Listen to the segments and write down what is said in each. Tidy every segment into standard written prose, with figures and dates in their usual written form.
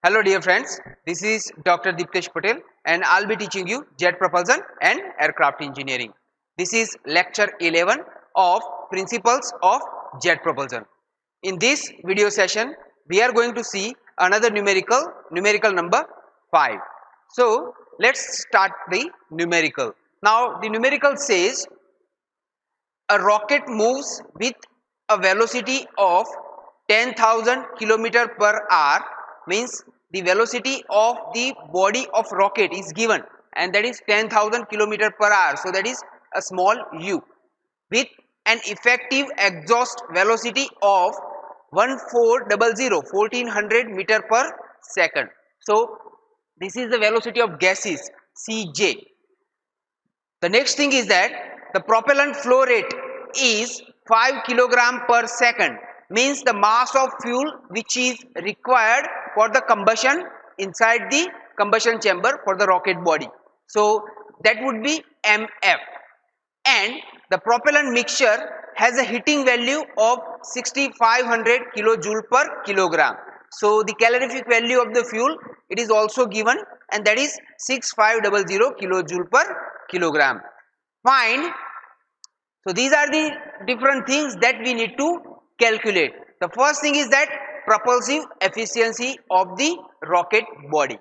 Hello dear friends, this is Dr. Diptesh Patel and I'll be teaching you jet propulsion and aircraft engineering. This is lecture 11 of principles of jet propulsion. In this video session, we are going to see another numerical number 5. So let's start the numerical. Now the numerical says a rocket moves with a velocity of 10,000 kilometer per hour, means the velocity of the body of rocket is given and that is 10,000 kilometer per hour, so that is a small u, with an effective exhaust velocity of 1400 meter per second. So this is the velocity of gases Cj. The next thing is that the propellant flow rate is 5 kilogram per second, means the mass of fuel which is required for the combustion inside the combustion chamber for the rocket body. So that would be mf, and the propellant mixture has a heating value of 6500 kilojoule per kilogram. So the calorific value of the fuel, it is also given and that is 6500 kilojoule per kilogram. Find, so these are the different things that we need to calculate. The first thing is that propulsive efficiency of the rocket body.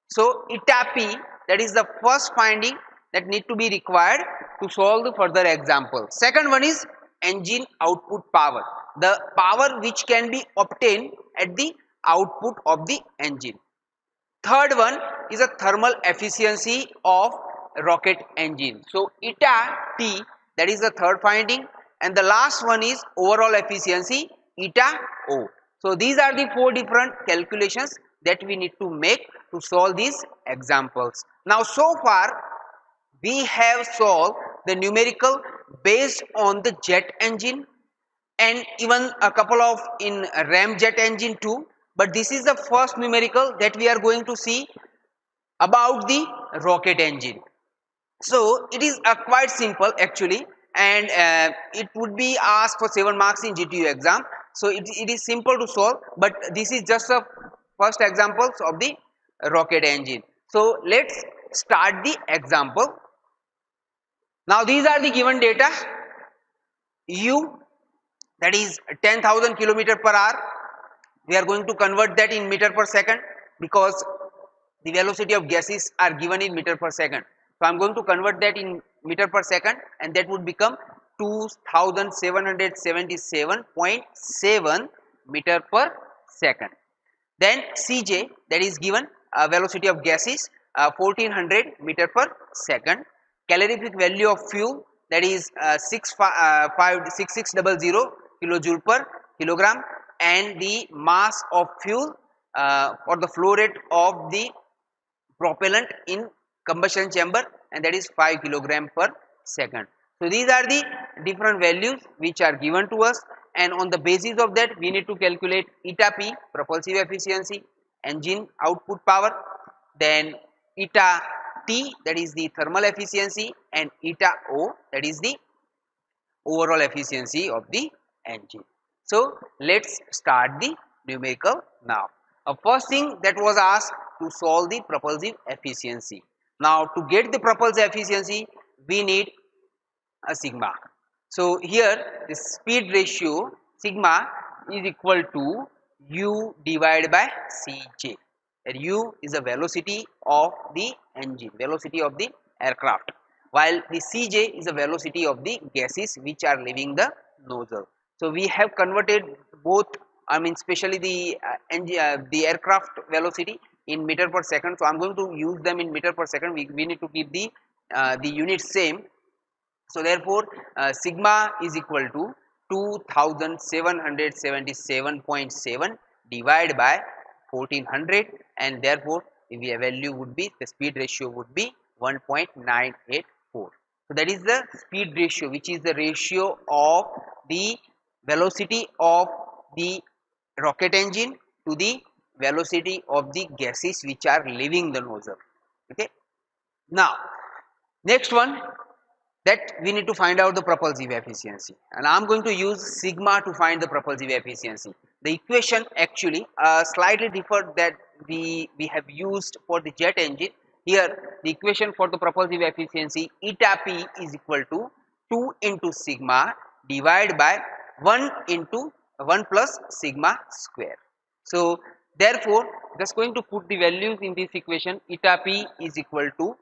So eta P, that is the first finding that need to be required to solve the further example. Second one is engine output power, the power which can be obtained at the output of the engine. Third one is a thermal efficiency of rocket engine. So eta T, that is the third finding, and the last one is overall efficiency eta O. So these are the four different calculations that we need to make to solve these examples. Now so far we have solved the numerical based on the jet engine and even a couple of in ramjet engine too, but this is the first numerical that we are going to see about the rocket engine. So it is quite simple actually, and it would be asked for 7 marks in GTU exam. So it is simple to solve, but this is just the first examples of the rocket engine. So let's start the example. Now these are the given data. U, that is 10,000 kilometer per hour. We are going to convert that in meter per second because the velocity of gases are given in meter per second. So I am going to convert that in meter per second and that would become 2777.7 meter per second. Then Cj, that is given velocity of gases 1400 meter per second. Calorific value of fuel, that is 6600 kilojoule per kilogram, and the mass of fuel or the flow rate of the propellant in combustion chamber, and that is 5 kilogram per second. So these are the different values which are given to us, and on the basis of that we need to calculate eta P, propulsive efficiency, engine output power, then eta T, that is the thermal efficiency, and eta O, that is the overall efficiency of the engine. So let's start the numerical now. First thing that was asked to solve the propulsive efficiency. Now to get the propulsive efficiency we need a sigma. So here the speed ratio sigma is equal to U divided by Cj. U is the velocity of the engine, velocity of the aircraft, while the Cj is the velocity of the gases which are leaving the nozzle. So we have converted both, I mean especially the aircraft velocity in meter per second. So I am going to use them in meter per second. We need to keep the units same. So therefore sigma is equal to 2777.7 divided by 1400, and therefore the value would be, the speed ratio would be 1.984. So that is the speed ratio, which is the ratio of the velocity of the rocket engine to the velocity of the gases which are leaving the nozzle. Okay. Now next one, that we need to find out the propulsive efficiency, and I am going to use sigma to find the propulsive efficiency. The equation actually slightly differed that we have used for the jet engine. Here the equation for the propulsive efficiency eta P is equal to 2 into sigma divided by 1 into 1 plus sigma square. So therefore just going to put the values in this equation. Eta P is equal to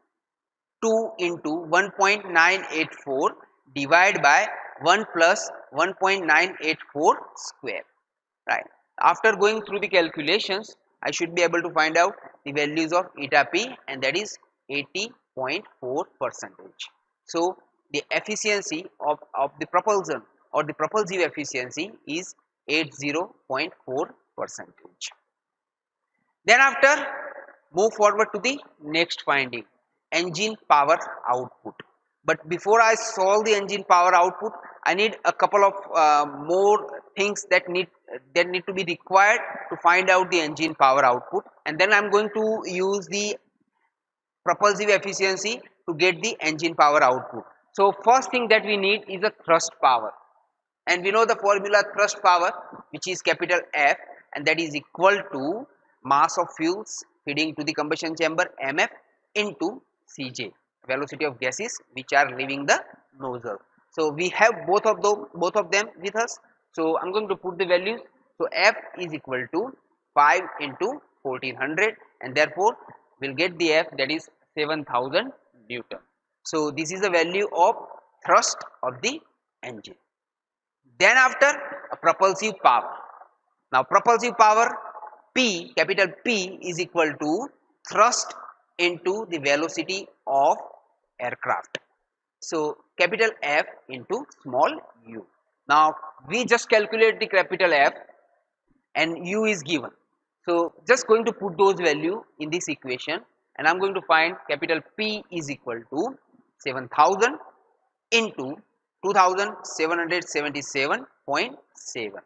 2 into 1.984 divided by 1 plus 1.984 square, right. After going through the calculations, I should be able to find out the values of eta P, and that is 80.4%. So the efficiency of the propulsion or the propulsive efficiency is 80.4%. Then after, move forward to the next finding, engine power output. But before I solve the engine power output, I need a couple of more things that need to be required to find out the engine power output, and then I'm going to use the propulsive efficiency to get the engine power output. So first thing that we need is a thrust power, and we know the formula thrust power, which is capital F, and that is equal to mass of fuels feeding to the combustion chamber, mf, into Cj, velocity of gases which are leaving the nozzle. So we have both of them with us. So I'm going to put the values. So F is equal to 5 into 1400, and therefore we'll get the F, that is 7000 Newton. So this is the value of thrust of the engine. Then after, a propulsive power. Now propulsive power P, capital P, is equal to thrust into the velocity of aircraft. So capital F into small u. Now we just calculate the capital F and u is given. So just going to put those value in this equation, and I'm going to find capital P is equal to 7000 into 2777.7.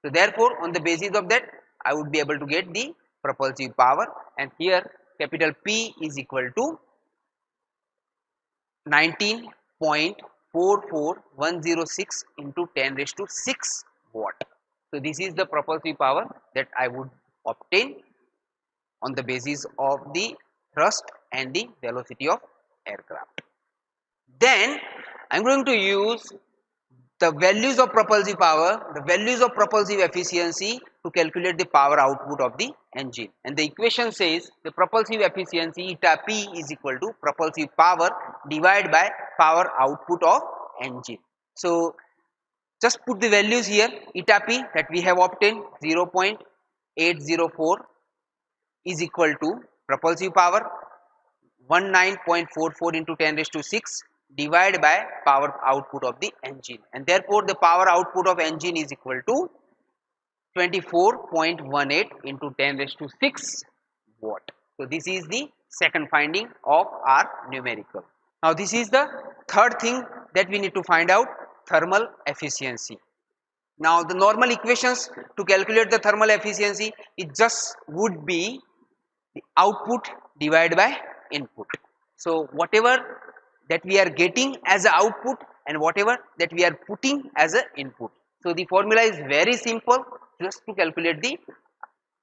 So therefore on the basis of that, I would be able to get the propulsive power, and here capital P is equal to 19.44106 into 10 raised to 6 watt. So this is the propulsive power that I would obtain on the basis of the thrust and the velocity of aircraft. Then I am going to use the values of propulsive power, the values of propulsive efficiency to calculate the power output of the engine. And the equation says the propulsive efficiency eta P is equal to propulsive power divided by power output of engine. So just put the values here. Eta P that we have obtained 0.804 is equal to propulsive power 19.44 into 10 raised to 6 divided by power output of the engine, and therefore the power output of engine is equal to 24.18 into 10 raised to 6 watt. So this is the second finding of our numerical. Now this is the third thing that we need to find out, thermal efficiency. Now the normal equations to calculate the thermal efficiency, it just would be the output divided by input. So whatever that we are getting as an output and whatever that we are putting as an input. So the formula is very simple, just to calculate the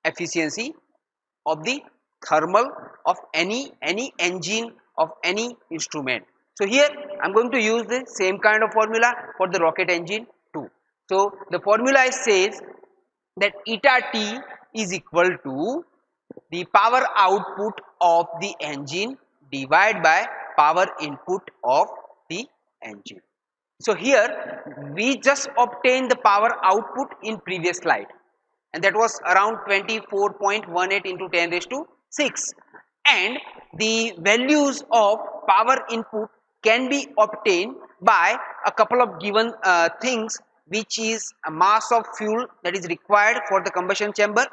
efficiency of the thermal of any engine of any instrument. So here I am going to use the same kind of formula for the rocket engine too. So the formula says that eta T is equal to the power output of the engine divided by power input of the engine. So here we just obtained the power output in previous slide, and that was around 24.18 into 10 raised to 6, and the values of power input can be obtained by a couple of given things, which is a mass of fuel that is required for the combustion chamber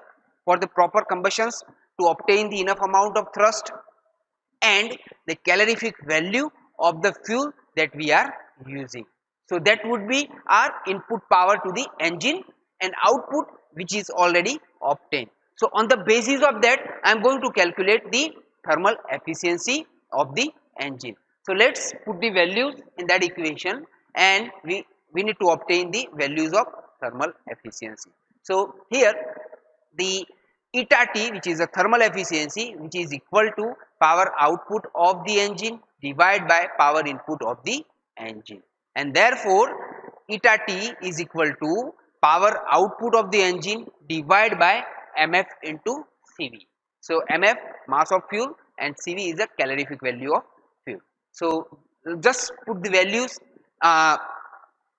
for the proper combustions to obtain the enough amount of thrust, and the calorific value of the fuel that we are using. So that would be our input power to the engine and output which is already obtained. So on the basis of that, I am going to calculate the thermal efficiency of the engine. So let's put the values in that equation, and we need to obtain the values of thermal efficiency. So here the eta T, which is a thermal efficiency, which is equal to power output of the engine divided by power input of the engine, and therefore eta T is equal to power output of the engine divided by mf into CV. So mf, mass of fuel, and CV is the calorific value of fuel. So just put the values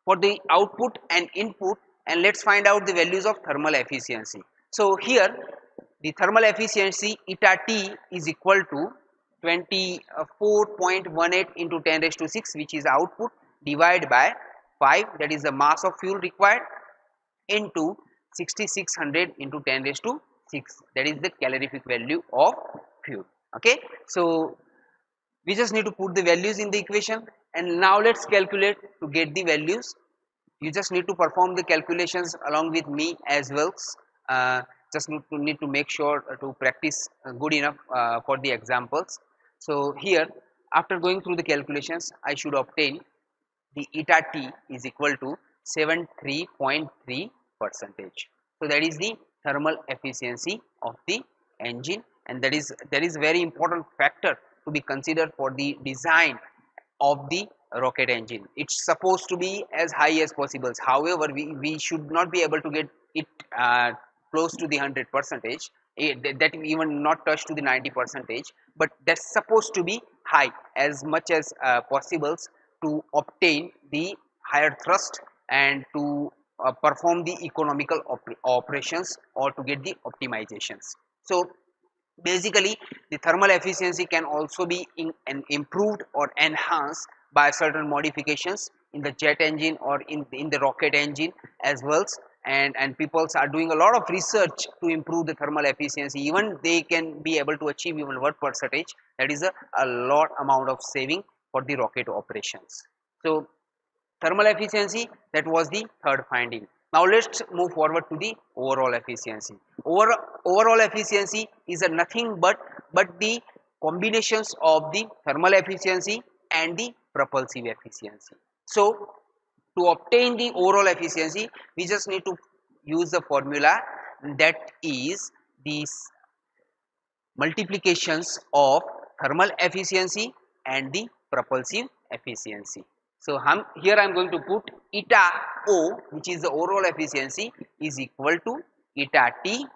for the output and input, and let's find out the values of thermal efficiency. So here the thermal efficiency eta T is equal to 24.18 into 10 raised to 6, which is output, divided by 5, that is the mass of fuel required, into 6600 into 10 raised to 6, that is the calorific value of fuel. Okay, so we just need to put the values in the equation, and now let's calculate to get the values. You just need to perform the calculations along with me as well. Just need to make sure to practice good enough for the examples. So here, after going through the calculations, I should obtain the eta T is equal to 73.3 percentage. So that is the thermal efficiency of the engine, and that is very important factor to be considered for the design of the rocket engine. It's supposed to be as high as possible. However, we should not be able to get it close to the 100 percentage, that even not touch to the 90 percentage, but that's supposed to be high as much as possible to obtain the higher thrust and to perform the economical operations or to get the optimizations. So basically the thermal efficiency can also be improved or enhanced by certain modifications in the jet engine or in the rocket engine as well, and people are doing a lot of research to improve the thermal efficiency. Even they can be able to achieve even 1 percentage, that is a lot amount of saving for the rocket operations. So thermal efficiency, that was the third finding. Now let's move forward to the overall efficiency. Overall efficiency is a nothing but the combinations of the thermal efficiency and the propulsive efficiency. So to obtain the overall efficiency, we just need to use the formula, that is the multiplications of thermal efficiency and the propulsive efficiency. So here I am going to put eta O, which is the overall efficiency, is equal to eta T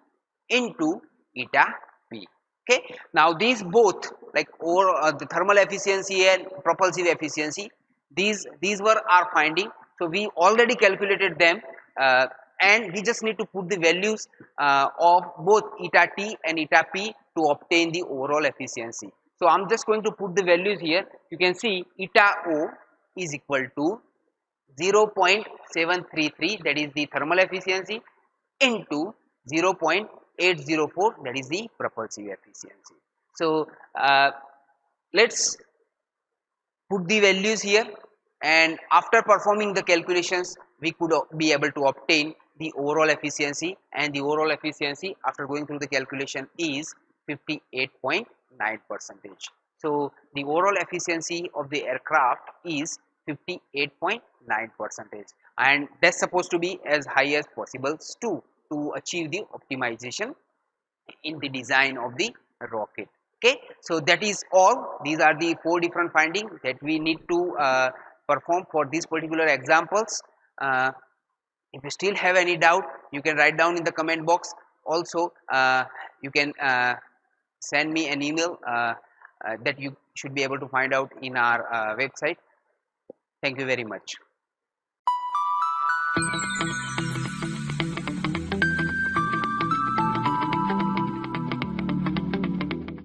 into eta P. Okay. Now these both, like the thermal efficiency and propulsive efficiency, these were our finding. So we already calculated them, and we just need to put the values of both eta T and eta P to obtain the overall efficiency. So I'm just going to put the values here. You can see eta O is equal to 0.733, that is the thermal efficiency, into 0.804, that is the propulsive efficiency. So let's put the values here, and after performing the calculations we could be able to obtain the overall efficiency, and the overall efficiency after going through the calculation is 58.9 percentage. So the overall efficiency of the aircraft is 58.9 percentage, and that's supposed to be as high as possible to achieve the optimization in the design of the rocket. Okay, so that is all. These are the 4 different findings that we need to perform for these particular examples. If you still have any doubt, you can write down in the comment box. Also you can send me an email that you should be able to find out in our website. Thank you very much.